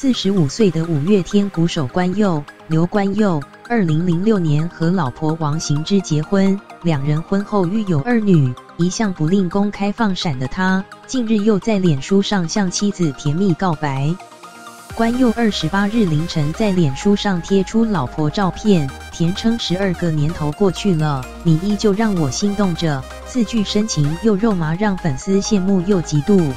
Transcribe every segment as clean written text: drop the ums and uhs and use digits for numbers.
45岁的五月天鼓手关佑刘关佑，2006年和老婆王行之结婚，两人婚后育有2女。一向不吝公开放闪的他，近日又在脸书上向妻子甜蜜告白。关佑28日凌晨在脸书上贴出老婆照片，填称12个年头过去了，你依旧让我心动着，字句深情又肉麻，让粉丝羡慕又嫉妒。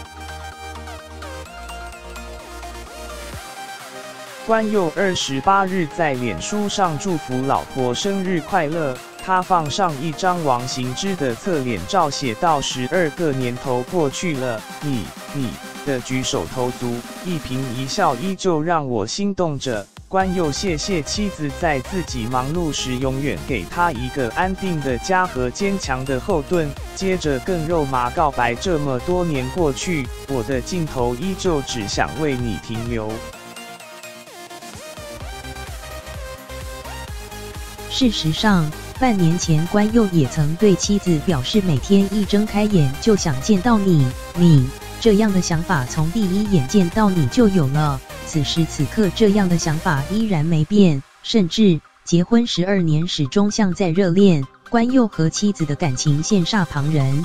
关佑28日在脸书上祝福老婆生日快乐，他放上一张王行之的侧脸照，写到12个年头过去了，你的举手投足，一颦一笑依旧让我心动着。关佑谢谢妻子在自己忙碌时永远给他一个安定的家和坚强的后盾。接着更肉麻告白，这么多年过去，我的镜头依旧只想为你停留。事实上，半年前关佑也曾对妻子表示，每天一睁开眼就想见到你这样的想法从第一眼见到你就有了。此时此刻，这样的想法依然没变，甚至结婚12年始终像在热恋。关佑和妻子的感情羡煞旁人。